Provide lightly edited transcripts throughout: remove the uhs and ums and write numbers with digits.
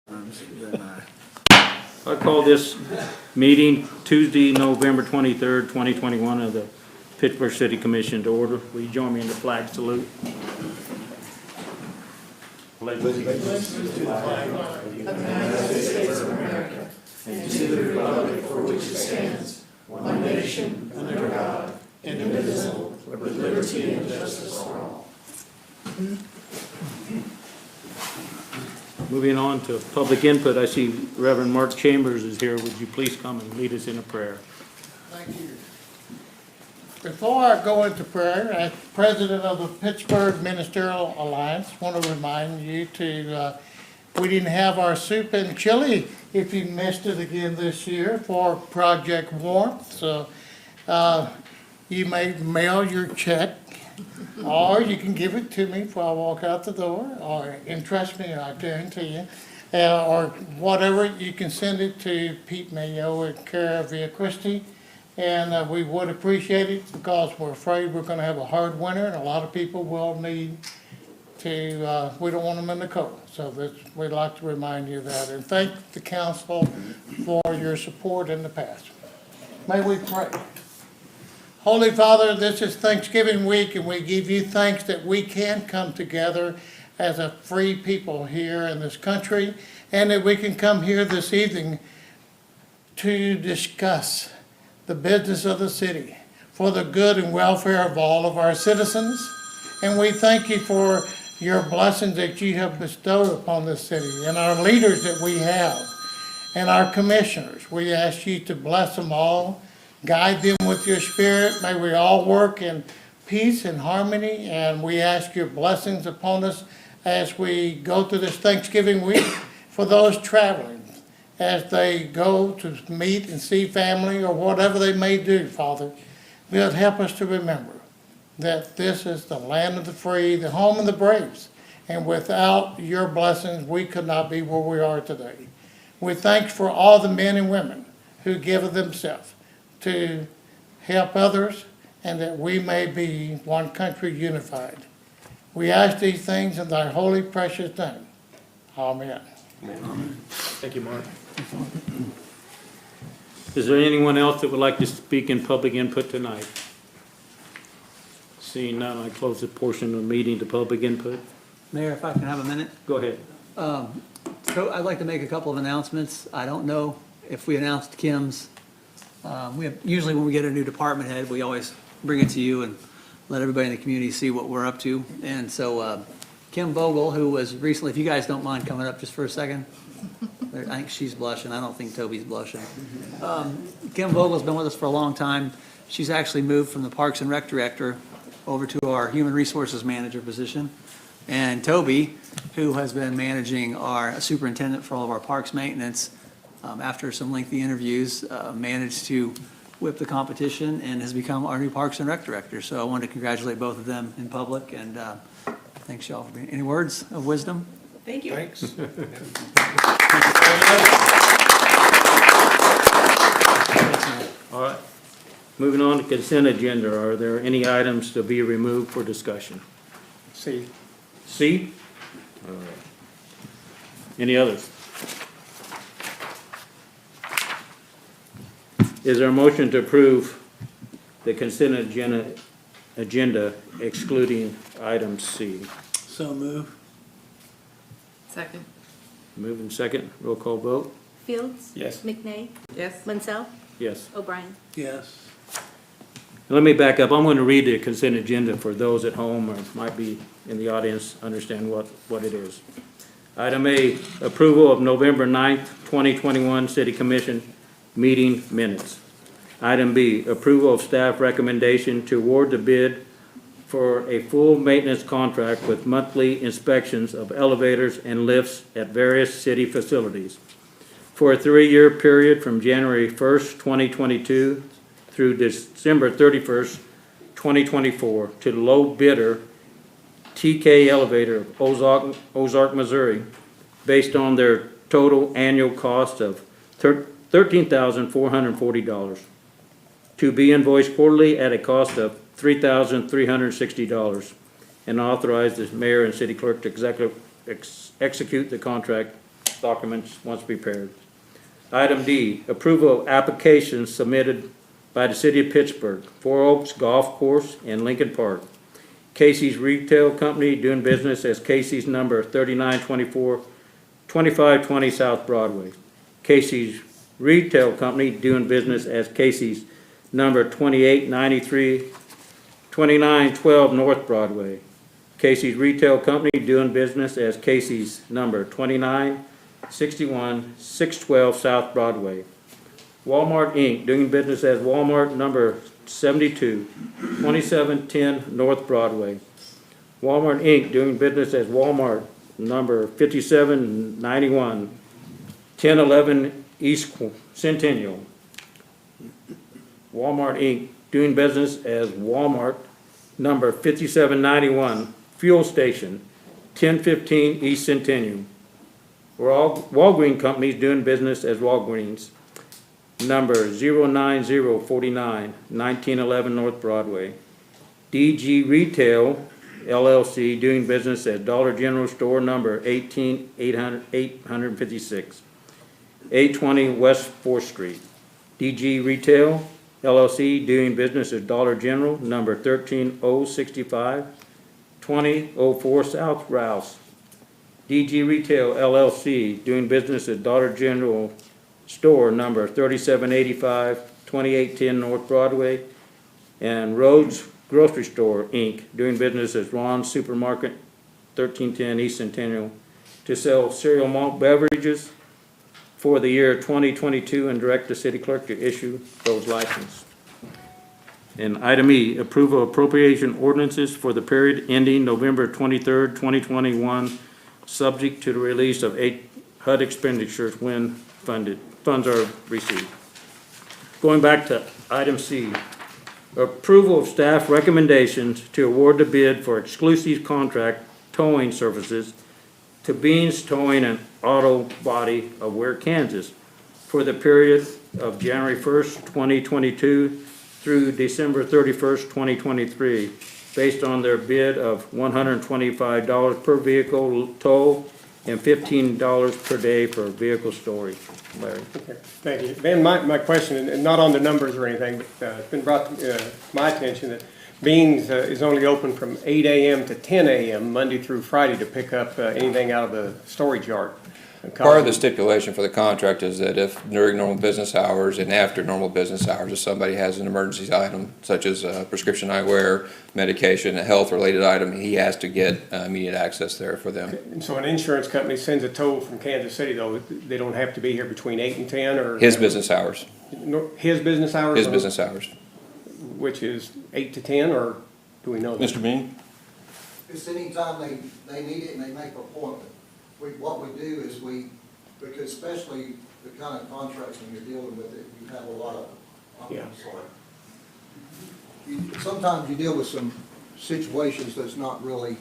I call this meeting Tuesday, November 23rd, 2021 of the Pittsburgh City Commission to order. Will you join me in the flag salute? Pledge allegiance to the flag of the United States of America and to the republic for which it stands, one nation, under God, indivisible, with liberty and justice for all. Moving on to public input, I see Reverend Mark Chambers is here. Would you please come and lead us in a prayer? Thank you. Before I go into prayer, as president of the Pittsburgh Ministerial Alliance, I want to remind you we didn't have our soup and chili, if you missed it again this year, for Project Warmth. So you may mail your check, or you can give it to me before I walk out the door, and trust me, I guarantee you, or whatever, you can send it to Pete Mayo at Cara Via Christi. And we would appreciate it because we're afraid we're going to have a hard winter and a lot of people will need to, we don't want them in the cold. So we'd like to remind you of that and thank the council for your support in the past. May we pray. Holy Father, this is Thanksgiving week and we give you thanks that we can come together as a free people here in this country and that we can come here this evening to discuss the business of the city for the good and welfare of all of our citizens. And we thank you for your blessings that you have bestowed upon this city and our leaders that we have and our commissioners. We ask you to bless them all, guide them with your spirit. May we all work in peace and harmony. And we ask your blessings upon us as we go through this Thanksgiving week for those traveling, as they go to meet and see family or whatever they may do, Father. Lord, help us to remember that this is the land of the free, the home of the brave. And without your blessings, we could not be where we are today. We thank you for all the men and women who give of themselves to help others and that we may be one country unified. We ask these things in thy holy, precious name. Amen. Amen. Thank you, Mark. Is there anyone else that would like to speak in public input tonight? Seeing none, I close the portion of the meeting to public input. Mayor, if I can have a minute. Go ahead. So I'd like to make a couple of announcements. I don't know if we announced Kim's. Usually when we get a new department head, we always bring it to you and let everybody in the community see what we're up to. And so Kim Vogel, who was recently, if you guys don't mind coming up just for a second. I think she's blushing. I don't think Toby's blushing. Kim Vogel's been with us for a long time. She's actually moved from the Parks and Rec Director over to our Human Resources Manager position. And Toby, who has been managing our superintendent for all of our parks maintenance, after some lengthy interviews, managed to whip the competition and has become our new Parks and Rec Director. So I wanted to congratulate both of them in public, and thanks y'all for being. Any words of wisdom? Thank you. Thanks. All right. Moving on to consent agenda. Are there any items to be removed for discussion? See. C? All right. Any others? Is there a motion to approve the consent agenda excluding item C? So move. Second. Moving second. Roll call vote. Fields? Yes. McNay? Yes. Munsell? Yes. O'Brien? Yes. Let me back up. I'm going to read the consent agenda for those at home or might be in the audience understand what it is. Item A, approval of November 9th, 2021 City Commission meeting minutes. Item B, approval of staff recommendation to award the bid for a full maintenance contract with monthly inspections of elevators and lifts at various city facilities for a 3-year period from January 1st, 2022 through December 31st, 2024 to the low bidder TK Elevator of Ozark, Missouri, based on their total annual cost of $13,440 to be invoiced quarterly at a cost of $3,360 and authorize the mayor and city clerk to execute the contract documents once prepared. Item D, approval of applications submitted by the City of Pittsburgh, Four Oaks Golf Course in Lincoln Park. Casey's Retail Company doing business as Casey's number 3924, 2520 South Broadway. Casey's Retail Company doing business as Casey's number 2893, 2912 North Broadway. Casey's Retail Company doing business as Casey's number 2961, 612 South Broadway. Walmart Inc. doing business as Walmart number 72, 2710 North Broadway. Walmart Inc. doing business as Walmart number 5791, 1011 East Centennial. Walmart Inc. doing business as Walmart number 5791 Fuel Station, 1015 East Centennial. Walgreens Companies doing business as Walgreens number 09049, 1911 North Broadway. DG Retail LLC doing business as Dollar General Store number 856, 820 West 4th Street. DG Retail LLC doing business as Dollar General number 13065, 2004 South Rouse. DG Retail LLC doing business as Dollar General Store number 3785, 2810 North Broadway, and Rhodes Grocery Store, Inc., doing business as Ron's Supermarket, 1310 East Centennial, to sell cereal malt beverages for the year 2022 and direct the city clerk to issue those licenses. And item E, approval of appropriation ordinances for the period ending November 23rd, 2021, subject to the release of HUD expenditures when funds are received. Going back to item C, approval of staff recommendations to award the bid for exclusive contract towing services to Beans Towing and Auto Body of Ware, Kansas for the period of January 1st, 2022 through December 31st, 2023, based on their bid of $125 per vehicle tow and $15 per day for vehicle storage. Larry? Okay, thank you. Ben, my question, and not on the numbers or anything, but it's been brought to my attention that Beans is only open from 8 a.m. to 10 a.m. Monday through Friday to pick up anything out of the storage yard. Part of the stipulation for the contract is that if during normal business hours and after normal business hours, if somebody has an emergency item such as prescription eyewear, medication, a health-related item, he has to get immediate access there for them. And so an insurance company sends a tow from Kansas City, though, they don't have to be here between 8 and 10, or? His business hours. His business hours? His business hours. Which is 8 to 10, or do we know that? Mr. Bean? It's anytime they need it and they make an appointment. What we do is because especially the kind of contracts when you're dealing with it, you have a lot of, Yeah. Sometimes you deal with some situations that's not really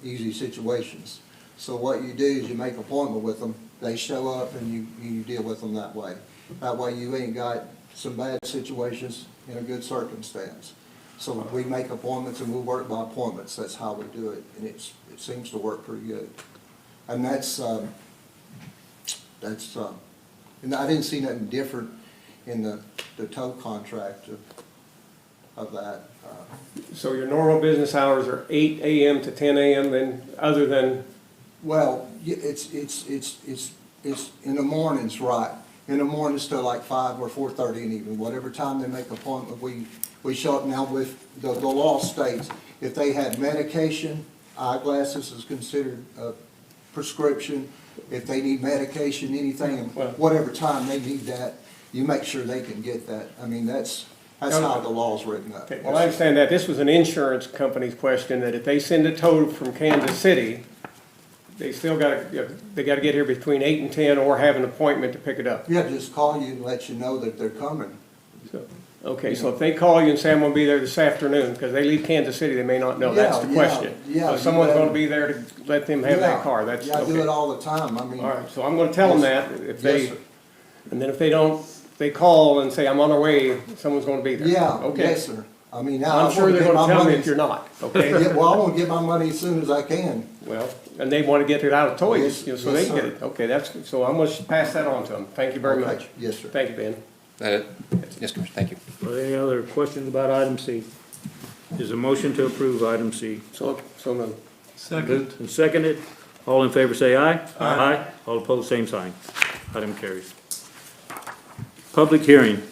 easy situations. So what you do is you make an appointment with them, they show up, and you deal with them that way. That way you ain't got some bad situations in a good circumstance. So we make appointments and we work by appointments. That's how we do it, and it seems to work pretty good. And and I didn't see nothing different in the tow contract of that. So your normal business hours are 8 a.m. to 10 a.m. then, other than? Well, it's in the mornings, right? In the mornings till like 5 or 4:30 in the evening, whatever time they make an appointment, we show up. Now with the law states, if they have medication, eyeglasses is considered a prescription. If they need medication, anything, whatever time they need that, you make sure they can get that. I mean, that's how the law's written up. Okay, well, I understand that. This was an insurance company's question, that if they send a tow from Kansas City, they still got to get here between 8 and 10 or have an appointment to pick it up. Yeah, just call you and let you know that they're coming. So, okay, so if they call you and say, I'm going to be there this afternoon, because they leave Kansas City, they may not know. That's the question. Yeah, so someone's going to be there to let them have that car. That's I okay. do it all the time. I mean, All right, so I'm going to tell them that if they, Yes, sir. and then if they don't, they call and say, I'm on our way, someone's going to be there. Yeah, Okay. yes, sir. I mean, now I I'm sure wanna they're get my gonna tell me money. if you're not, okay? Yeah, well, I wanna get my money as soon as I can. Well, and they wanna get it out of toys, Yes, you know, so they yes, can get sir. it. Okay, so I'm gonna pass that on to them. Thank you very Okay. much. Yes, sir. Thank you, Ben. That it? Yes, Commissioner, thank you. Are there any other questions about item C? Is a motion to approve item C? So moved. Moved and seconded. All in favor say aye. Aye. All opposed, same sign. Item carries. Public hearing,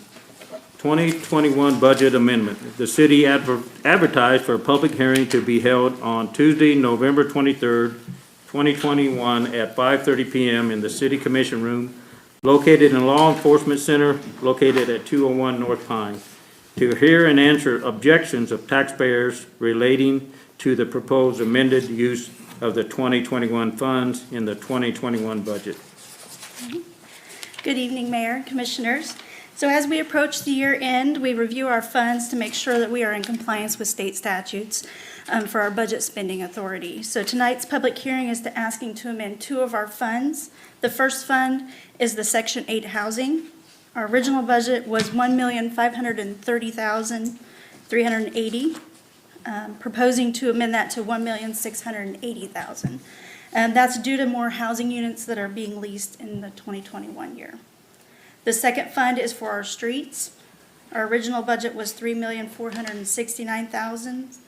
2021 budget amendment. The city advertised for a public hearing to be held on Tuesday, November 23rd, 2021 at 5:30 PM in the City Commission Room located in the Law Enforcement Center located at 201 North Pine to hear and answer objections of taxpayers relating to the proposed amended use of the 2021 funds in the 2021 budget. Good evening, Mayor and Commissioners. So as we approach the year end, we review our funds to make sure that we are in compliance with state statutes for our budget spending authority. So tonight's public hearing is asking to amend two of our funds. The first fund is the Section 8 housing. Our original budget was $1,530,380. Proposing to amend that to $1,680,000. And that's due to more housing units that are being leased in the 2021 year. The second fund is for our streets. Our original budget was $3,469,000.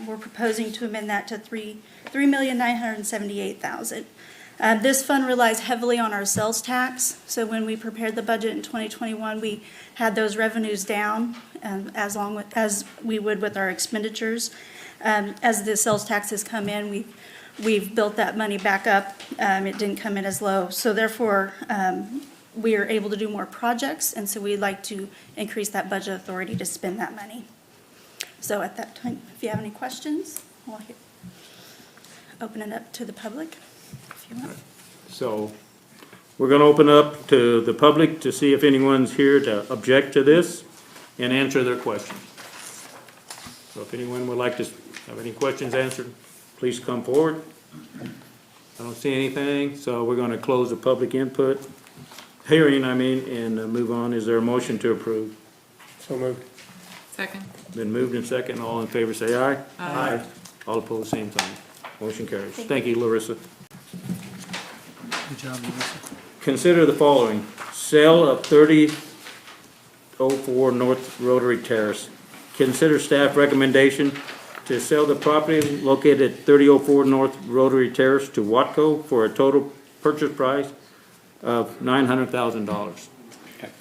We're proposing to amend that to $3,978,000. This fund relies heavily on our sales tax. So when we prepared the budget in 2021, we had those revenues down as we would with our expenditures. As the sales taxes come in, we've built that money back up. It didn't come in as low. So therefore, we are able to do more projects, and so we'd like to increase that budget authority to spend that money. So at that time, if you have any questions, we'll open it up to the public, if you want. So we're gonna open up to the public to see if anyone's here to object to this and answer their questions. So if anyone would like to have any questions answered, please come forward. I don't see anything, so we're gonna close the public input, hearing, and move on. Is there a motion to approve? So moved. Second. Been moved and second. All in favor say aye. Aye. All opposed, same sign. Motion carries. Thank you, Larissa. Good job, Melissa. Consider the following: sale of 3004 North Rotary Terrace. Consider staff recommendation to sell the property located at 3004 North Rotary Terrace to Watco for a total purchase price of $900,000.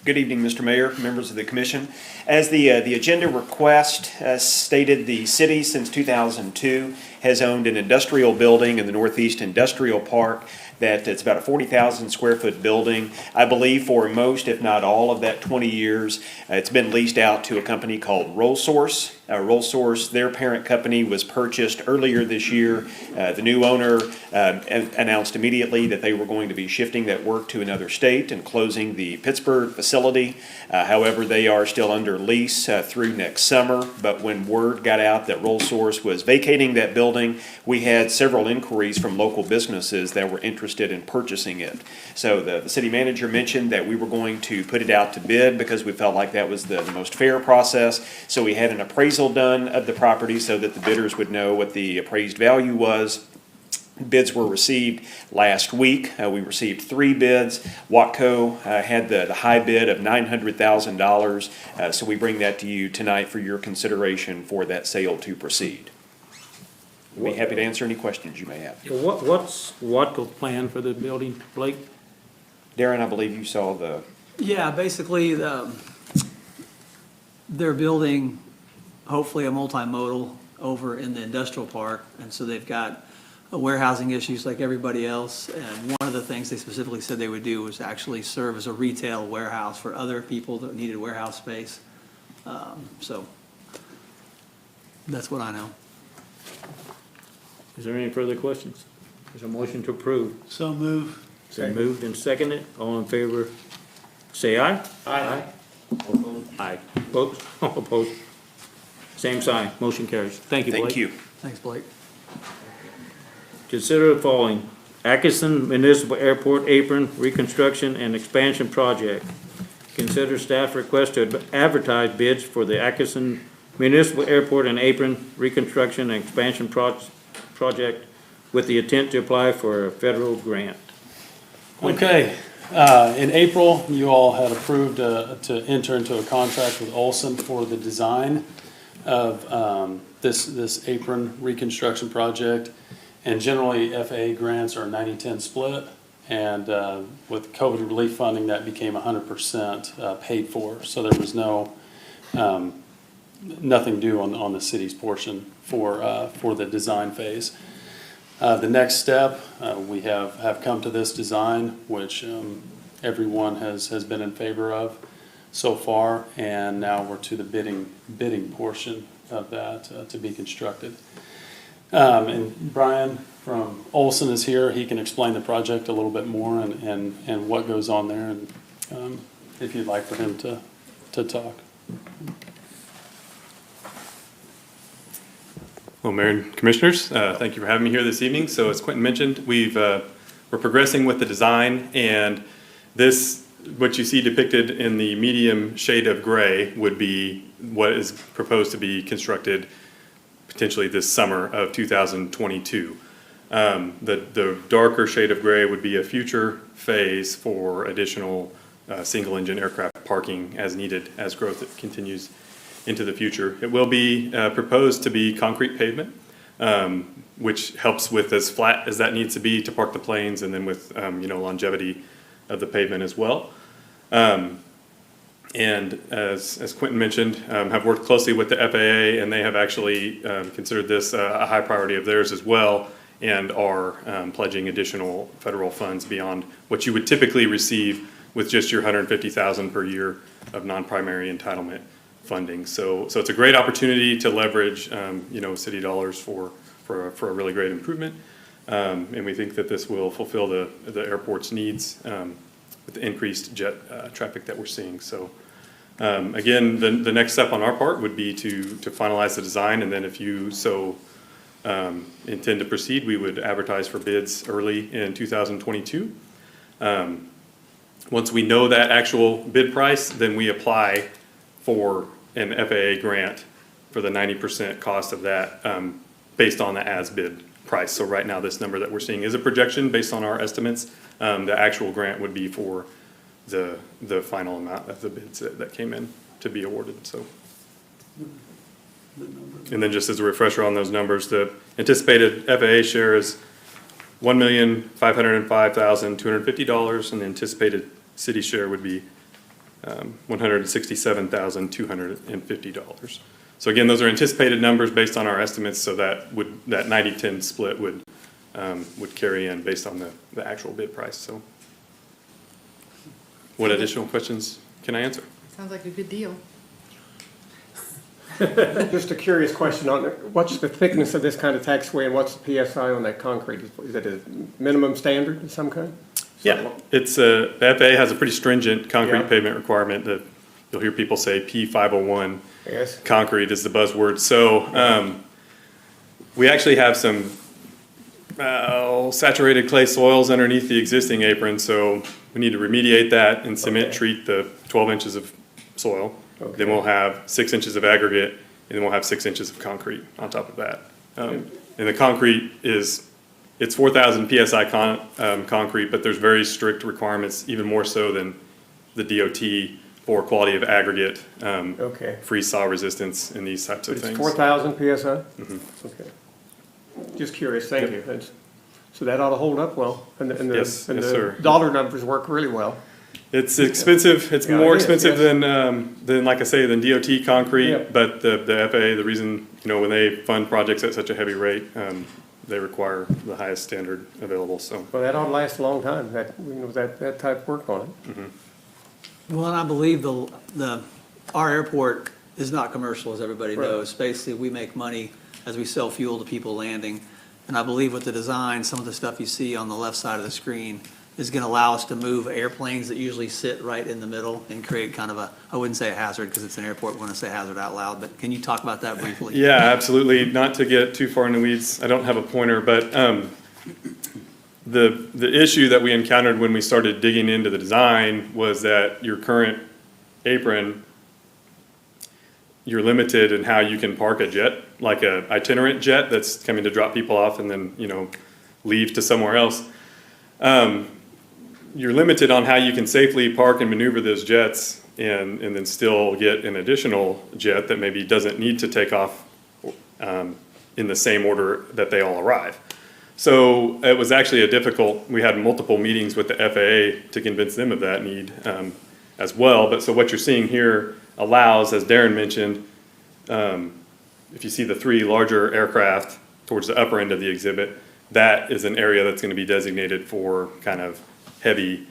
Good evening, Mr. Mayor, members of the commission. As the agenda request stated, the city since 2002 has owned an industrial building in the Northeast Industrial Park that it's about a 40,000 square foot building. I believe for most, if not all of that 20 years, it's been leased out to a company called RollSource. RollSource, their parent company, was purchased earlier this year. The new owner announced immediately that they were going to be shifting that work to another state and closing the Pittsburgh facility. However, they are still under lease through next summer. But when word got out that RollSource was vacating that building, we had several inquiries from local businesses that were interested in purchasing it. So the city manager mentioned that we were going to put it out to bid because we felt like that was the most fair process. So we had an appraisal done of the property so that the bidders would know what the appraised value was. Bids were received last week. We received 3 bids. Watco had the high bid of $900,000. So we bring that to you tonight for your consideration for that sale to proceed. We'll be happy to answer any questions you may have. So what's Watco's plan for the building, Blake? Darren, I believe you saw the, Yeah, basically, they're building hopefully a multimodal over in the industrial park, and so they've got warehousing issues like everybody else, and one of the things they specifically said they would do was actually serve as a retail warehouse for other people that needed warehouse space. So that's what I know. Is there any further questions? There's a motion to approve. So move. Been moved and seconded. All in favor, say aye. Aye. Aye. Opposed? All opposed? Same sign. Motion carries. Thank you, Blake. thank you. Thanks, Blake. Consider the following: Atkinson Municipal Airport Apron Reconstruction and Expansion Project. Consider staff request to advertise bids for the Atkinson municipal airport and apron reconstruction and expansion project with the intent to apply for a federal grant. Okay, in April, you all had approved to enter into a contract with Olson for the design of this apron reconstruction project. And generally, FAA grants are a 90-10 split, and with COVID relief funding, that became 100% paid for. So there was nothing due on the city's portion for the design phase. The next step, we have come to this design, which everyone has been in favor of so far, and now we're to the bidding portion of that to be constructed. And Brian from Olson is here. He can explain the project a little bit more and what goes on there, and if you'd like for him to talk. Well, Mayor and Commissioners, thank you for having me here this evening. So as Quentin mentioned, we're progressing with the design, and this, what you see depicted in the medium shade of gray, would be what is proposed to be constructed potentially this summer of 2022. The darker shade of gray would be a future phase for additional single-engine aircraft parking as needed as growth continues into the future. It will be proposed to be concrete pavement, which helps with as flat as that needs to be to park the planes, and then with longevity of the pavement as well. And as Quentin mentioned, have worked closely with the FAA, and they have actually considered this a high priority of theirs as well, and are pledging additional federal funds beyond what you would typically receive with just your $150,000 per year of non-primary entitlement funding. So it's a great opportunity to leverage, city dollars for a really great improvement. And we think that this will fulfill the airport's needs with the increased jet traffic that we're seeing. So again, the next step on our part would be to finalize the design, and then if you so intend to proceed, we would advertise for bids early in 2022. Once we know that actual bid price, then we apply for an FAA grant for the 90% cost of that based on the as-bid price. So right now, this number that we're seeing is a projection based on our estimates. The actual grant would be for the final amount of the bids that came in to be awarded. So, and then just as a refresher on those numbers, the anticipated FAA share is $1,505,250, and the anticipated city share would be $167,250. So again, those are anticipated numbers based on our estimates, so that 90-10 split would carry in based on the actual bid price. So what additional questions can I answer? Sounds like a good deal. Just a curious question on what's the thickness of this kind of taxiway, and what's the PSI on that concrete? Is it a minimum standard of some kind? Yeah, it's the FAA has a pretty stringent concrete Yeah. pavement requirement that you'll hear people say P501. Yes. Concrete is the buzzword. So we actually have some saturated clay soils underneath the existing apron, so we need to remediate that and cement treat the 12 inches of soil. Okay. Then we'll have 6 inches of aggregate, and then we'll have 6 inches of concrete on top of that. And the concrete it's 4,000 PSI concrete, but there's very strict requirements, even more so than the DOT, for quality of aggregate, Okay. freeze thaw resistance, and these types of It's things. 4,000 PSI? Okay. Just curious, thank you. So that ought to hold up well, and the Yes, and yes, the sir. dollar numbers work really well. It's expensive, it's Yeah, more it is, expensive yes. than, like I say, than DOT concrete, Yeah. but the FAA, the reason, when they fund projects at such a heavy rate, they require the highest standard available, so. Well, that ought to last a long time, that type of work on it. Well, and I believe our airport is not commercial, as everybody Right. knows. Basically, we make money as we sell fuel to people landing. And I believe with the design, some of the stuff you see on the left side of the screen is going to allow us to move airplanes that usually sit right in the middle and create kind of I wouldn't say a hazard because it's an airport, we want to say hazard out loud, but can you talk about that briefly? Yeah, absolutely, not to get too far in the weeds, I don't have a pointer, but, the issue that we encountered when we started digging into the design was that your current apron you're limited in how you can park a jet, like a itinerant jet that's coming to drop people off and then, leave to somewhere else. You're limited on how you can safely park and maneuver those jets and then still get an additional jet that maybe doesn't need to take off in the same order that they all arrive. So it was actually we had multiple meetings with the FAA to convince them of that need as well. But so what you're seeing here allows, as Darren mentioned, if you see the 3 larger aircraft towards the upper end of the exhibit, that is an area that's going to be designated for kind of heavy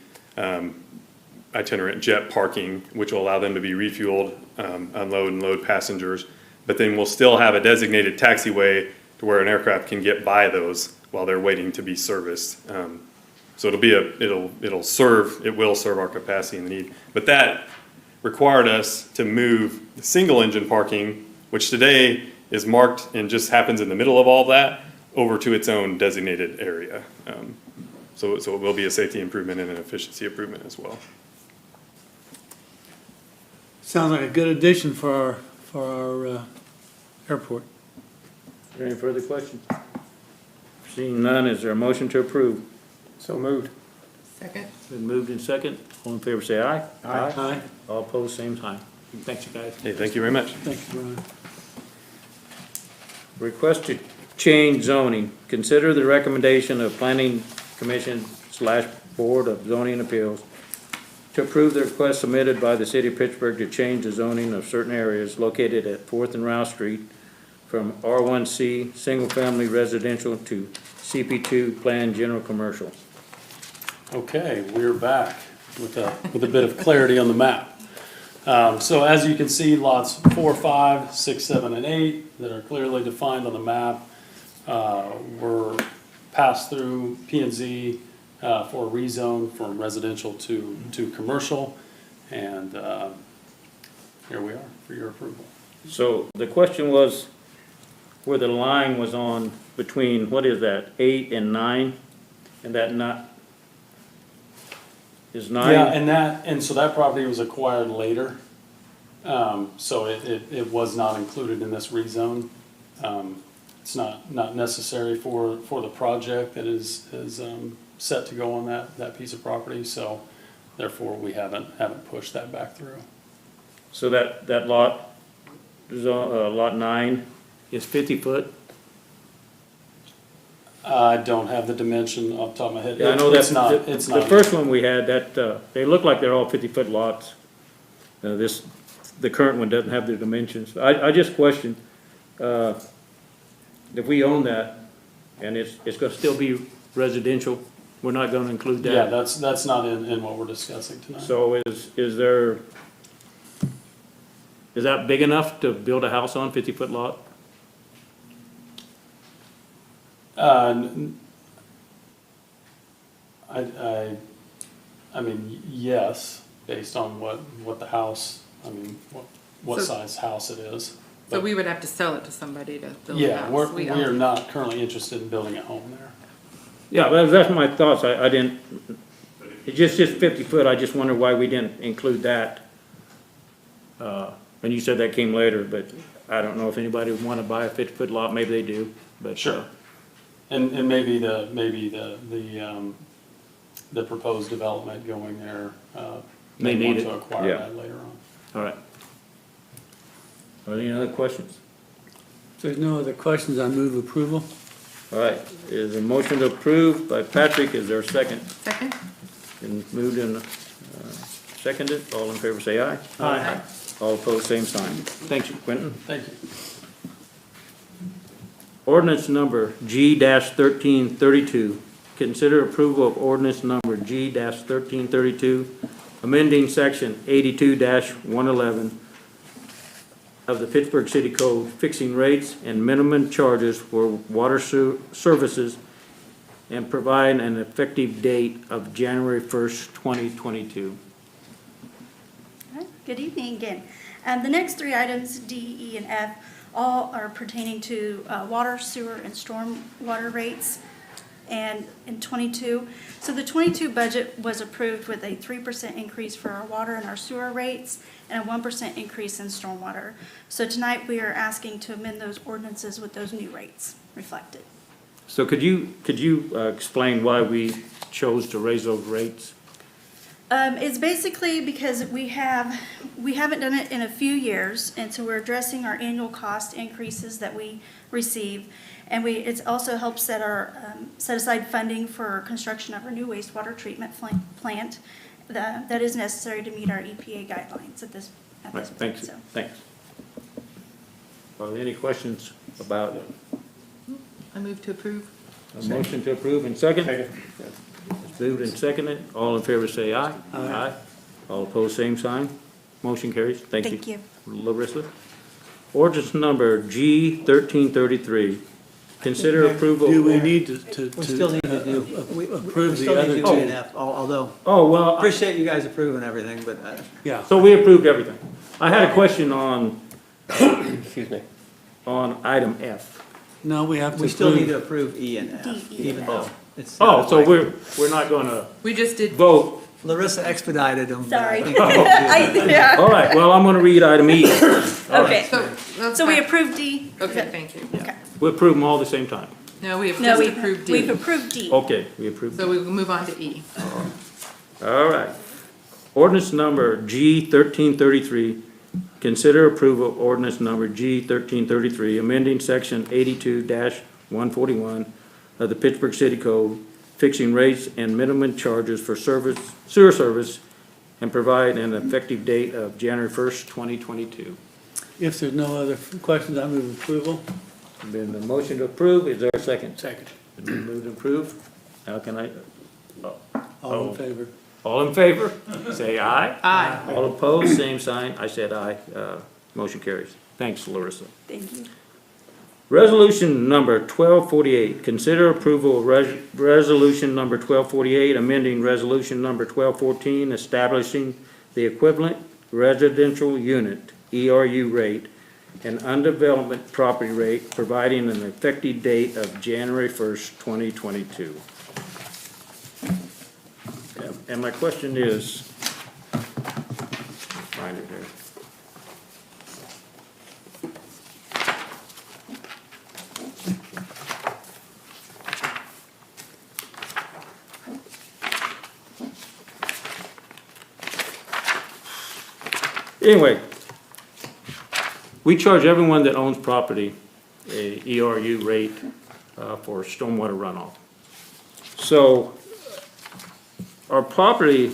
itinerant jet parking, which will allow them to be refueled, unload and load passengers. But then we'll still have a designated taxiway to where an aircraft can get by those while they're waiting to be serviced. So it will serve our capacity and the need. But that required us to move the single engine parking, which today is marked and just happens in the middle of all that, over to its own designated area. So it will be a safety improvement and an efficiency improvement as well. Sounds like a good addition for our airport. Is there any further questions? Seeing none, is there a motion to approve? So moved. Second. Been moved in second. All in favor, say aye. Aye. All opposed, same sign. Thanks, you guys. Hey, thank you very much. Thank you, Brian. Request to change zoning. Consider the recommendation of Planning Commission / Board of Zoning Appeals to approve the request submitted by the City of Pittsburgh to change the zoning of certain areas located at 4th and Rouse Street from R1C Single Family Residential to CP2 Planned General Commercial. Okay, we're back with a bit of clarity on the map. So as you can see, lots 4, 5, 6, 7, and 8 that are clearly defined on the map were passed through P&Z for a rezone from residential to commercial, and here we are for your approval. So the question was where the line was on between, what is that, 8 and 9? And that not, is 9? Yeah, and so that property was acquired later, so it was not included in this rezone. It's not necessary for the project that is set to go on that piece of property, so therefore we haven't pushed that back through. So that lot, lot 9 is 50 foot? I don't have the dimension off the top of my head. Yeah, I know It's that's, not. the first one we had, they look like they're all 50-foot lots. The current one doesn't have the dimensions. I just question, if we own that, and it's gonna still be residential, we're not gonna include that? Yeah, that's not in what we're discussing tonight. So is that big enough to build a house on, 50-foot lot? I mean, yes, based on what the house, I mean, what So- size house it is. So we would have to sell it to somebody to build a Yeah, house. we own are it. not currently interested in building a home there. Yeah, that's my thoughts. I didn't, it's just 50 foot. I just wonder why we didn't include that. And you said that came later, but I don't know if anybody would want to buy a 50-foot lot. Maybe they do, but. Sure. And maybe the proposed development going there, May may need want it, to acquire yeah. that later on. All right. Are there any other questions? If there's no other questions, I move approval. All right, is a motion to approve by Patrick, is there a second? Second? Been moved and seconded, all in favor say aye. Aye. All opposed, same sign. Thanks, Quentin. Thank you. Ordinance number G-1332. Consider approval of ordinance number G-1332, amending section 82-111 of the Pittsburgh City Code, fixing rates and minimum charges for water services and provide an effective date of January 1st, 2022. All right, good evening again. The next 3 items, D, E, and F, all are pertaining to water, sewer, and storm water rates. and in '22. So the '22 budget was approved with a 3% increase for our water and our sewer rates and a 1% increase in stormwater. So tonight, we are asking to amend those ordinances with those new rates reflected. So could you explain why we chose to raise those rates? It's basically because we haven't done it in a few years, and so we're addressing our annual cost increases that we receive. And it also helps set aside funding for construction of our new wastewater treatment plant that is necessary to meet our EPA guidelines at this Right, point. thanks, So, thanks. Are there any questions about it? I move to approve. A motion to approve and second? Second. It's moved and seconded. All in favor say aye. Aye. All opposed, same sign. Motion carries. Thank you. Thank you. Larissa. Ordinance number G 1333. Consider approval. Do we need to We still need to do, approve the still need other to do two? E&F, although, Oh, well, appreciate you guys approving everything, but Yeah. so we approved everything. I had a question on, Excuse me. on item F. No, we have to we still need to approve. approve E and F, D, E, even and though F. it's. Oh, so we're not gonna We just did, vote. Larissa expedited them. but I Sorry. think we need to do it. Yeah, All right, well, I'm gonna read item E. okay. so. So we approved D? Okay, thank you. Okay. We approve them all at the same time. No, we have No, just approved we've D. approved D. Okay, we approved. So we will move on to E. All right. Ordinance number G 1333, consider approval of ordinance number G 1333, amending section 82-141 of the Pittsburgh City Code, fixing rates and minimum charges for sewer service, and provide an effective date of January 1st, 2022. If there's no other questions, I move approval. Been a motion to approve, is there a second? Second. Been moved and approved. How can I, All in favor? all in favor, say aye. Aye. All opposed, same sign. I said aye. Motion carries. Thanks, Larissa. Thank you. Resolution number 1248, consider approval of resolution number 1248, amending resolution number 1214, establishing the equivalent residential unit, ERU rate, and undevelopment property rate, providing an effective date of January 1st, 2022. And my question is, find it here. Anyway, we charge everyone that owns property a ERU rate for stormwater runoff. So our property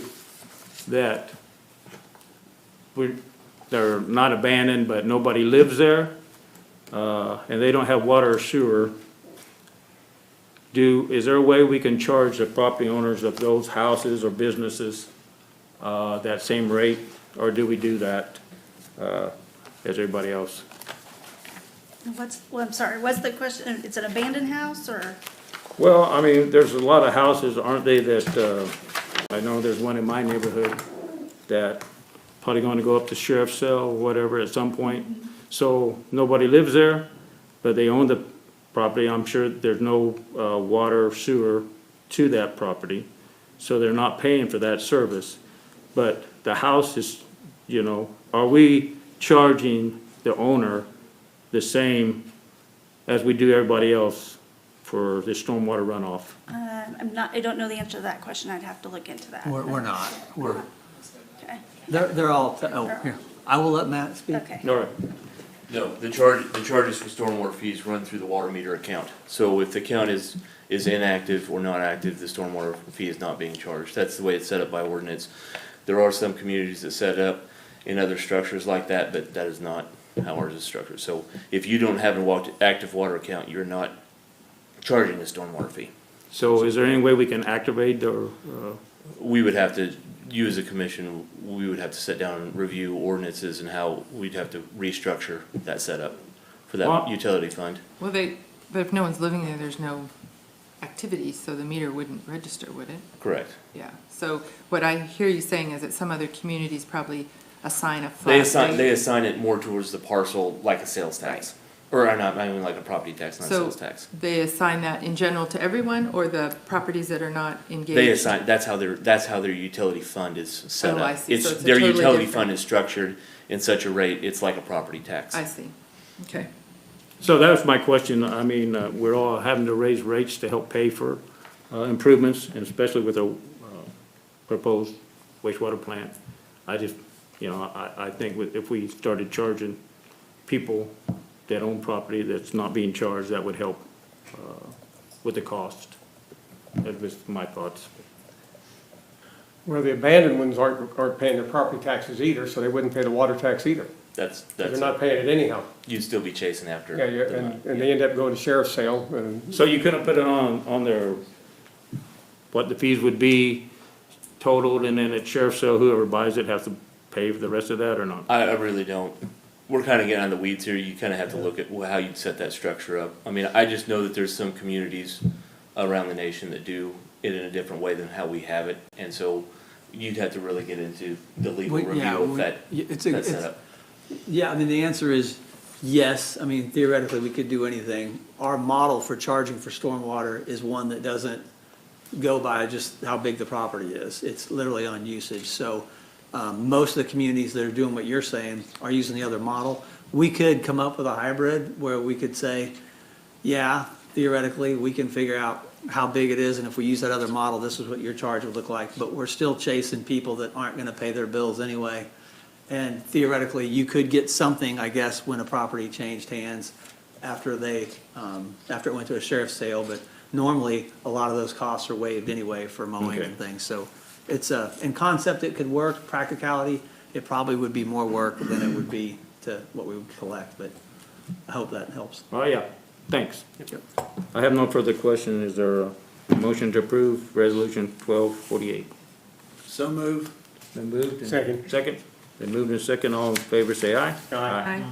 that they're not abandoned, but nobody lives there, and they don't have water or sewer, is there a way we can charge the property owners of those houses or businesses that same rate, or do we do that as everybody else? I'm sorry, what's the question? It's an abandoned house or? Well, I mean, there's a lot of houses, aren't they, that, I know there's one in my neighborhood that probably gonna go up to sheriff's cell or whatever at some point. So nobody lives there, but they own the property. I'm sure there's no water or sewer to that property, so they're not paying for that service. But the house is, you know, are we charging the owner the same as we do everybody else for the stormwater runoff? I don't know the answer to that question. I'd have to look into that. We're not, Okay. they're all, here, I will let Matt speak. Okay. All right, No, the charges for stormwater fees run through the water meter account. So if the account is inactive or not active, the stormwater fee is not being charged. That's the way it's set up by ordinance. There are some communities that set up in other structures like that, but that is not how ours is structured. So if you don't have an active water account, you're not charging the stormwater fee. so is there any way we can activate or, We would have to, you as a commission, we would have to sit down and review ordinances and how we'd have to restructure that setup for that Well- utility fund. Well, but if no one's living there, there's no activity, so the meter wouldn't register, would it? Correct. Yeah. So what I hear you saying is that some other communities probably assign a They flat rate. assign it more towards the parcel like a sales tax. Or not, I mean like a property tax, not So sales tax. they assign that in general to everyone, or the properties that are not engaged? They assign, that's how their utility fund is set up. Oh, I see. So it's a Their totally utility different- fund is structured in such a rate, it's like a property tax. I see, okay. So that was my question. I mean, we're all having to raise rates to help pay for improvements, and especially with a proposed wastewater plant. I just, I think if we started charging people that own property that's not being charged, that would help with the cost. That was my thoughts. Well, the abandoned ones aren't paying their property taxes either, so they wouldn't pay the water tax either. They're not paying it anyhow. You'd still be chasing after. Yeah, and they end up going to sheriff's sale, and So you couldn't put it on their, what the fees would be totaled, and then at sheriff's sale, whoever buys it has to pay for the rest of that, or not? I really don't. We're kind of getting on the weeds here. You kind of have to look at how you'd set that structure up. I mean, I just know that there's some communities around the nation that do it in a different way than how we have it. And so you'd have to really get into the legal review of that setup. Yeah, I mean, the answer is yes. I mean, theoretically, we could do anything. Our model for charging for stormwater is one that doesn't go by just how big the property is. It's literally on usage. So most of the communities that are doing what you're saying are using the other model. We could come up with a hybrid where we could say, yeah, theoretically, we can figure out how big it is, and if we use that other model, this is what your charge would look like. But we're still chasing people that aren't gonna pay their bills anyway. And theoretically, you could get something, I guess, when a property changed hands after it went to a sheriff's sale, but normally, a lot of those costs are waived anyway for mowing Okay. and things, so it's in concept, it could work. Practicality, it probably would be more work than it would be to what we would collect, but I hope that helps. Oh, yeah, thanks. I have no further question. Is there a motion to approve resolution 1248? So move. Been moved. and- Second. Second. Been moved and second. All in favor, say aye. Aye.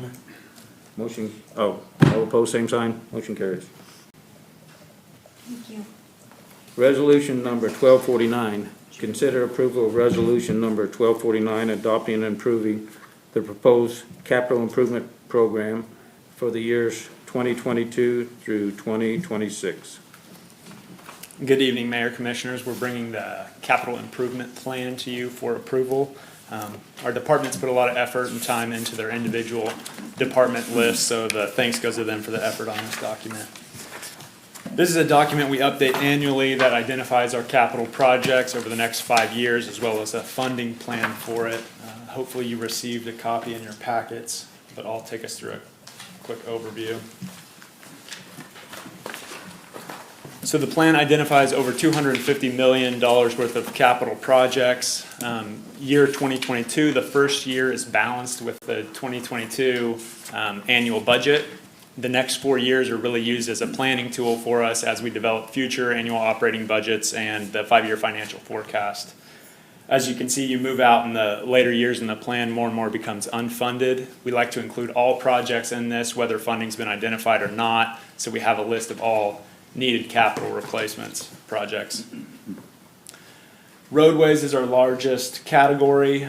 Motion, all opposed, same sign. Motion carries. Thank you. Resolution number 1249, consider approval of resolution number 1249, adopting and improving the proposed capital improvement program for the years 2022 through 2026. Good evening, Mayor, Commissioners. We're bringing the capital improvement plan to you for approval. Our departments put a lot of effort and time into their individual department lists, so the thanks goes to them for the effort on this document. This is a document we update annually that identifies our capital projects over the next 5 years, as well as a funding plan for it. Hopefully you received a copy in your packets, but I'll take us through a quick overview. So the plan identifies over $250 million worth of capital projects. Year 2022, the first year, is balanced with the 2022 annual budget. The next 4 years are really used as a planning tool for us as we develop future annual operating budgets and the 5-year financial forecast. As you can see, you move out in the later years in the plan, more and more becomes unfunded. We like to include all projects in this, whether funding's been identified or not, so we have a list of all needed capital replacements projects. Roadways is our largest category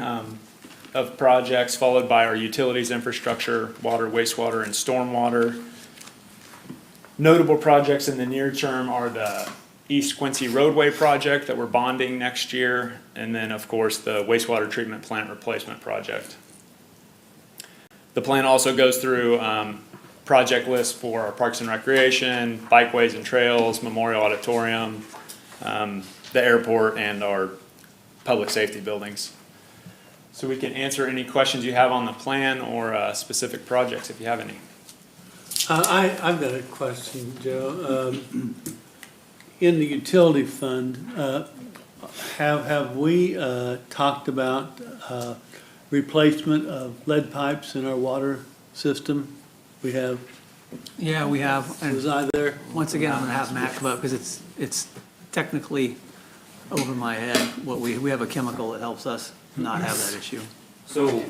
of projects, followed by our utilities, infrastructure, water, wastewater, and stormwater. Notable projects in the near term are the East Quincy roadway project that we're bonding next year, and then, of course, the wastewater treatment plant replacement project. The plan also goes through project lists for our parks and recreation, bikeways and trails, memorial auditorium, the airport, and our public safety buildings. So we can answer any questions you have on the plan or specific projects if you have any. I've got a question, Joe. In the utility fund, have we talked about replacement of lead pipes in our water system? We have. Yeah, we have. And Was I there? once again, I'm gonna have Matt come up because it's technically over my head. What we have a chemical that helps us not have that issue. So,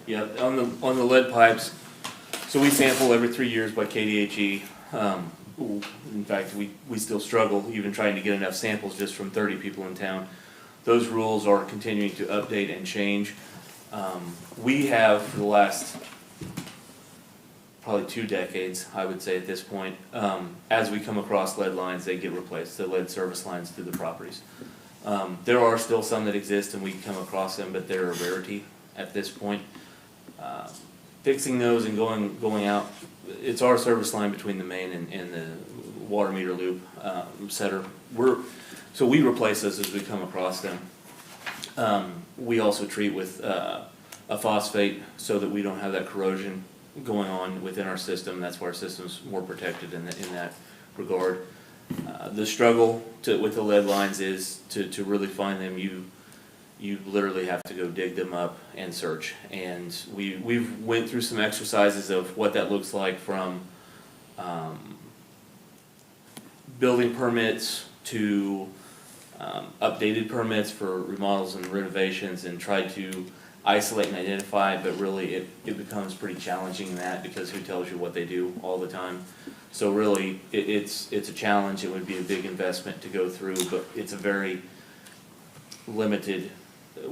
yeah, on the lead pipes, so we sample every 3 years by KDHE. In fact, we still struggle even trying to get enough samples just from 30 people in town. Those rules are continuing to update and change. We have, for the last probably 2 decades, I would say at this point. As we come across lead lines, they get replaced, the lead service lines through the properties. There are still some that exist and we come across them, but they're a rarity at this point. Fixing those and going out, it's our service line between the main and the water meter loop setter. So we replace those as we come across them. We also treat with a phosphate so that we don't have that corrosion going on within our system. That's why our system's more protected in that regard. The struggle with the lead lines is to really find them. You literally have to go dig them up and search. And we've went through some exercises of what that looks like, from building permits to updated permits for remodels and renovations, and tried to isolate and identify, but really it becomes pretty challenging in that, because who tells you what they do all the time? So really, it's a challenge. It would be a big investment to go through, but it's a very limited,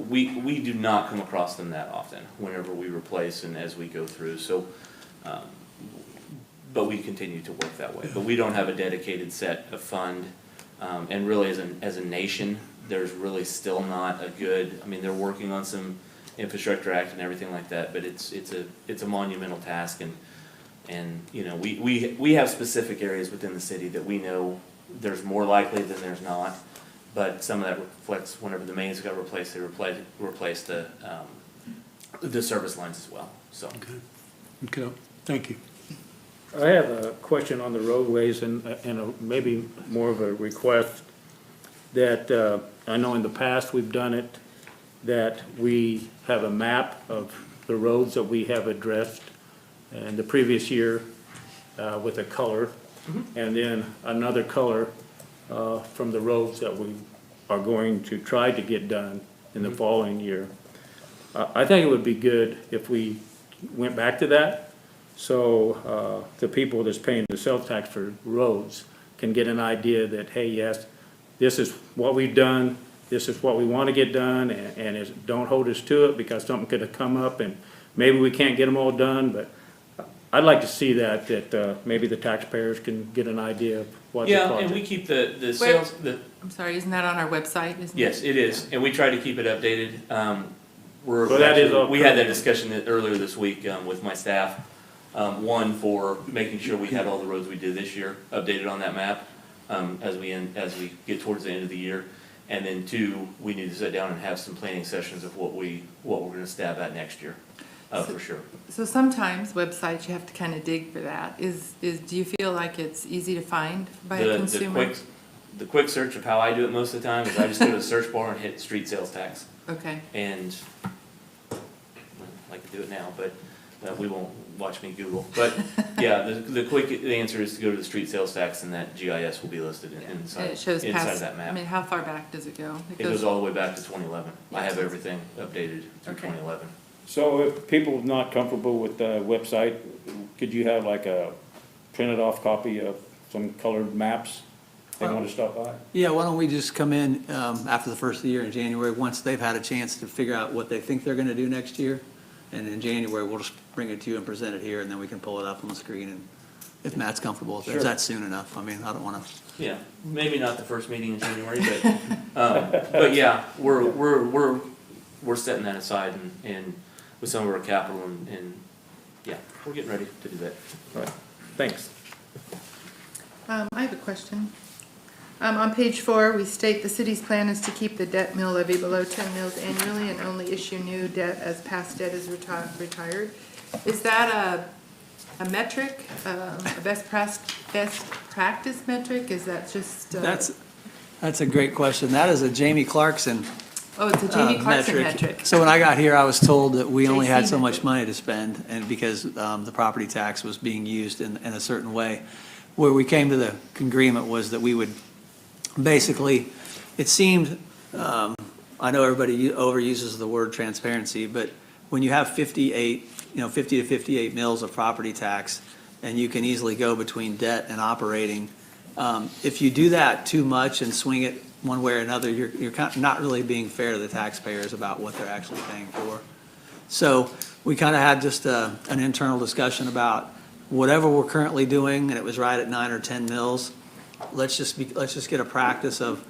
we do not come across them that often whenever we replace and as we go through, so, but we continue to work that way. But we don't have a dedicated set of fund, and really as a nation, there's really still not a good, I mean, they're working on some Infrastructure Act and everything like that, but it's a monumental task, and you know, we have specific areas within the city that we know there's more likely than there's not, but some of that reflects whenever the mains got replaced, they replaced the service lines as well, so. Okay, thank you. I have a question on the roadways and maybe more of a request that, I know in the past we've done it, that we have a map of the roads that we have addressed in the previous year with a color, and then another color from the roads that we are going to try to get done in the following year. I think it would be good if we went back to that, so the people that's paying the sales tax for roads can get an idea that, hey, yes, this is what we've done, this is what we want to get done, and don't hold us to it, because something could have come up and maybe we can't get them all done. But I'd like to see that maybe the taxpayers can get an idea of what the project. Yeah, and we keep the sales, I'm sorry, isn't that on our website? Yes, it is, and we try to keep it updated. We had that discussion earlier this week with my staff. One, for making sure we had all the roads we did this year updated on that map as we get towards the end of the year. And then 2, we need to sit down and have some planning sessions of what we're gonna stab at next year, for sure. So sometimes websites, you have to kind of dig for that. Do you feel like it's easy to find by a consumer? The quick search of how I do it most of the time is I just go to the search bar and hit street sales tax. Okay. And I like to do it now, but we won't watch me Google. But yeah, the answer is to go to the street sales tax, and that GIS will be listed inside, And it shows inside of that map. I mean, how far back does it go? It goes all the way back to 2011. I have Yeah. everything updated through Okay. 2011. So if people are not comfortable with the website, could you have like a printed off copy of some colored maps they want to stop by? Yeah, why don't we just come in after the first of the year in January, once they've had a chance to figure out what they think they're gonna do next year. And in January, we'll just bring it to you and present it here, and then we can pull it up on the screen, and if Matt's comfortable with it, if that's soon enough. I mean, I don't wanna. Yeah, maybe not the first meeting in January, but yeah, we're setting that aside and with some of our capital and yeah, we're getting ready to do that. All right, thanks. I have a question. On page 4, we state the city's plan is to keep the debt mill levy below 10 mills annually and only issue new debt as past debt is retired. Is that a metric, a best practice metric? Is that just? That's a great question. That is a Jamie Clarkson Oh, it's a Jamie Clarkson metric. So when I got here, I was told that we only had JC so much metric. money to spend, and because the property tax was being used in a certain way. Where we came to the agreement was that we would basically, it seemed, I know everybody overuses the word transparency, but when you have 50 to 58 mills of property tax, and you can easily go between debt and operating, if you do that too much and swing it one way or another, you're kind of not really being fair to the taxpayers about what they're actually paying for. So we kind of had just an internal discussion about whatever we're currently doing, and it was right at 9 or 10 mils, let's just get a practice of,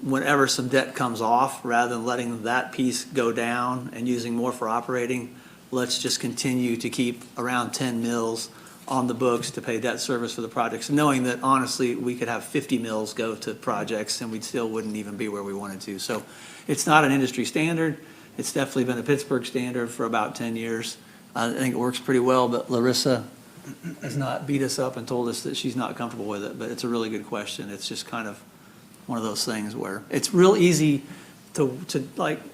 whenever some debt comes off, rather than letting that piece go down and using more for operating, let's just continue to keep around 10 mils on the books to pay debt service for the projects, knowing that honestly, we could have 50 mils go to projects and we still wouldn't even be where we wanted to. So it's not an industry standard. It's definitely been a Pittsburgh standard for about 10 years. I think it works pretty well, but Larissa has not beat us up and told us that she's not comfortable with it, but it's a really good question. It's just kind of one of those things where it's real easy to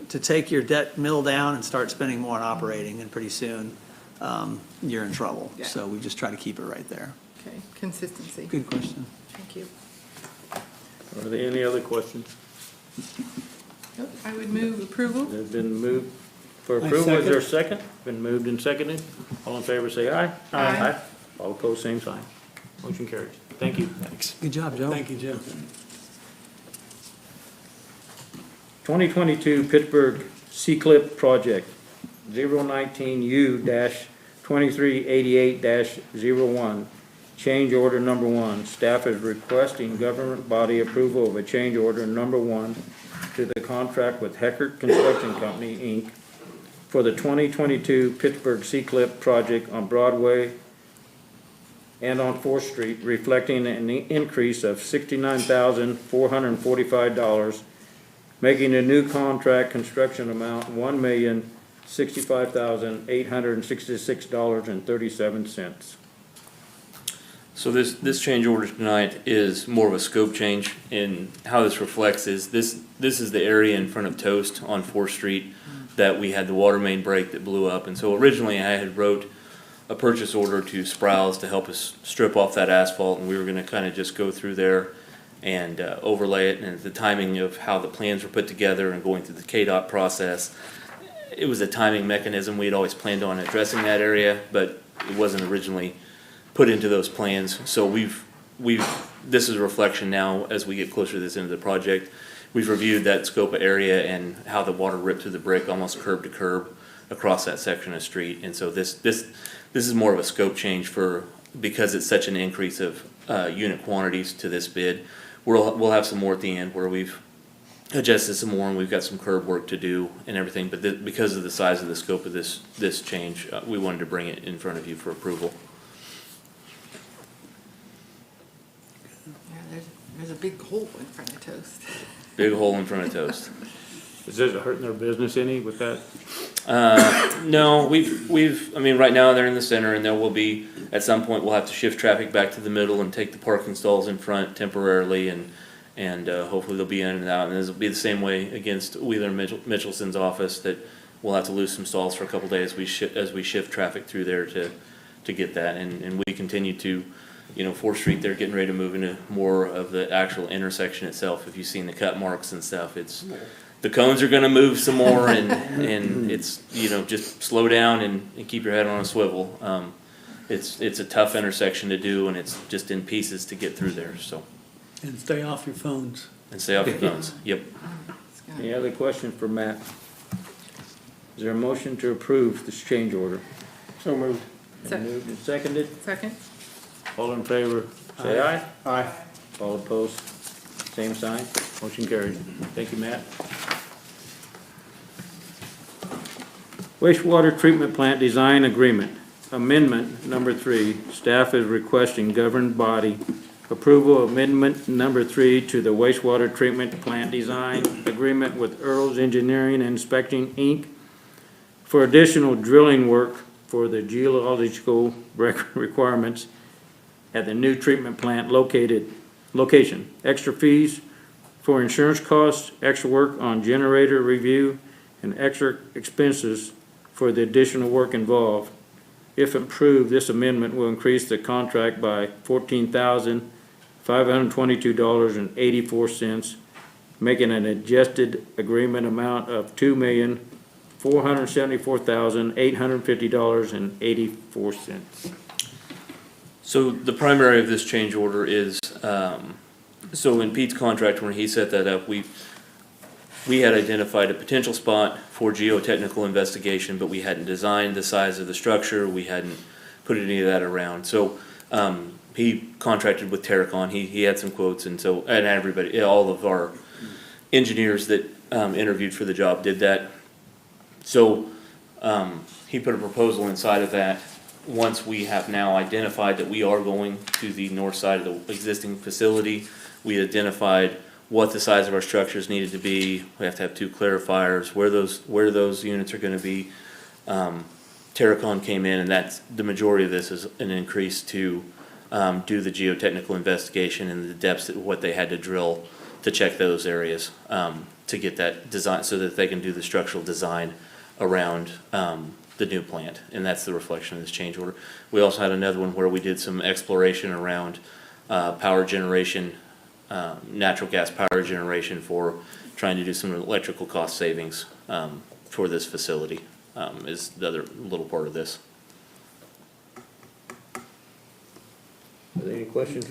take your debt mill down and start spending more on operating, and pretty soon, you're in trouble. Yeah. So we just try to keep it right there. Okay, consistency. Good question. Thank you. Are there any other questions? Nope, I would move approval. It's been moved for I approval. Is there a second. second? Been moved and seconded. All in favor, say aye. Aye. All opposed, same sign. Motion carries. Thank you. Thanks. Good job, Joe. Thank you, Joe. 2022 Pittsburgh C-CLIP Project 019U-2388-01. Change order number 1. Staff is requesting government body approval of a change order number 1 to the contract with Heckert Construction Company, Inc. for the 2022 Pittsburgh C-CLIP project on Broadway and on 4th Street, reflecting an increase of $69,445, making the new contract construction amount $1,065,866.37. So this change order tonight is more of a scope change, and how this reflects is this is the area in front of Toast on 4th Street that we had the water main break that blew up. And so originally I had wrote a purchase order to Sprouse to help us strip off that asphalt, and we were gonna kind of just go through there and overlay it. And the timing of how the plans were put together and going through the KDOT process, it was a timing mechanism. We had always planned on addressing that area, but it wasn't originally put into those plans. So this is a reflection now as we get closer to this end of the project. We've reviewed that scope of area and how the water ripped through the brick almost curb to curb across that section of street. And so this is more of a scope change because it's such an increase of unit quantities to this bid. We'll have some more at the end where we've adjusted some more and we've got some curb work to do and everything. But because of the size of the scope of this change, we wanted to bring it in front of you for approval. Yeah, there's a big hole in front of Toast. Big hole in front of Toast. Is this hurting their business any with that? No, I mean, right now they're in the center, and there will be, at some point, we'll have to shift traffic back to the middle and take the parking stalls in front temporarily, and hopefully they'll be in and out. And this will be the same way against Wheeler and Mitchelson's office, that we'll have to lose some stalls for a couple days as we shift traffic through there to get that. And we continue to, 4th Street, they're getting ready to move into more of the actual intersection itself. If you've seen the cut marks and stuff, the cones are gonna move some more, and it's, just slow down and keep your head on a swivel. It's a tough intersection to do, and it's just in pieces to get through there, so. And stay off your phones. And stay off your phones, yep. Any other question for Matt? Is there a motion to approve this change order? So moved. Been moved and seconded. Second? All in favor, say aye. Aye. All opposed, same sign. Motion carried. Thank you, Matt. Wastewater treatment plant design agreement. Amendment number 3. Staff is requesting governing body approval of amendment number 3 to the wastewater treatment plant design agreement with Earls Engineering and Inspecting, Inc. for additional drilling work for the geological requirements at the new treatment plant location. Extra fees for insurance costs, extra work on generator review, and extra expenses for the additional work involved. If approved, this amendment will increase the contract by $14,522.84, making an adjusted agreement amount of $2,474,850.84. So the primary of this change order is, so in Pete's contract, when he set that up, we had identified a potential spot for geotechnical investigation, but we hadn't designed the size of the structure, we hadn't put put any of that around. So, he contracted with Terracon, he had some quotes, and so, and everybody, all of our engineers that, interviewed for the job did that. So, he put a proposal inside of that. Once we have now identified that we are going to the north side of the existing facility, we identified what the size of our structures needed to be. We have to have 2 clarifiers, where those units are gonna be. Terracon came in, and that's, the majority of this is an increase to, do the geotechnical investigation and the depths of what they had to drill to check those areas, to get that design, so that they can do the structural design around, the new plant, and that's the reflection of this change order. We also had another one where we did some exploration around power generation, natural gas power generation, for trying to do some electrical cost savings for this facility, is the other little part of this. Are there any questions?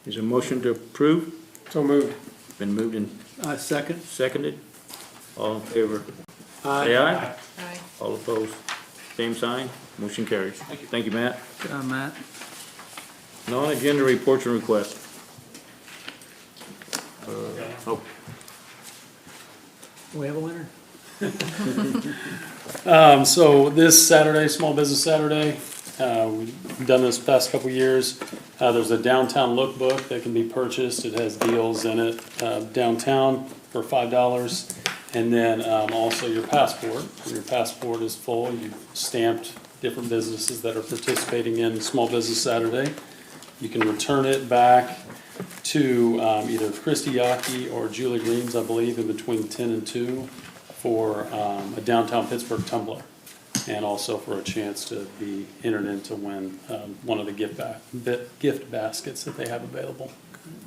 Is there a motion to approve? So moved. Been moved and Second. seconded. All in favor? Aye. Say aye. Aye. All opposed? Same sign. Motion carries. Thank you, Matt. Matt? Non-agenda reports and requests. Oh, We have a winner? So this Saturday, Small Business Saturday, we've done this past couple years. There's a downtown lookbook that can be purchased. It has deals in it, downtown for $5. And then, also your passport. When your passport is full, you've stamped different businesses that are participating in Small Business Saturday. You can return it back to, either Christy Yaki or Julie Green's, I believe, in between 10 and 2 for, a downtown Pittsburgh tumbler. And also for a chance to be entered in to win, one of the gift baskets that they have available.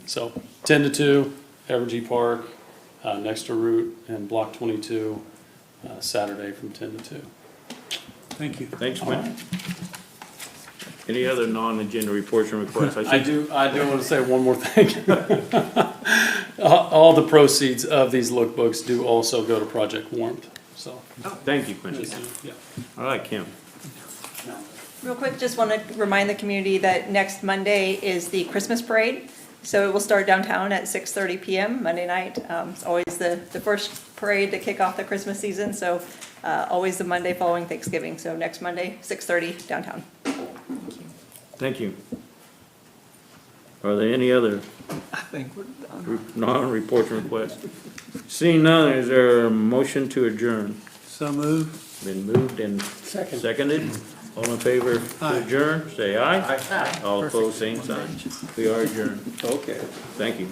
So 10 to 2, Evergy Park, next to Route and Block 22, Saturday from 10 to 2. Thank you. thanks, Matt. Any other non-agenda reports and requests? I do want to say one more thing. All the proceeds of these lookbooks do also go to Project Warmth, so. Thank you, Quincy. Yeah. All right, Kim. Real quick, just want to remind the community that next Monday is the Christmas parade. So it will start downtown at 6:30 PM Monday night. It's always the first parade to kick off the Christmas season, so always the Monday following Thanksgiving. So next Monday, 6:30 downtown. Thank you. Are there any other I think we're done. non-reports and requests? Seeing none, is there a motion to adjourn? So move. Been moved and seconded. All in favor to Aye. adjourn, say aye. All opposed, same sign. We are adjourned. Okay. Thank you.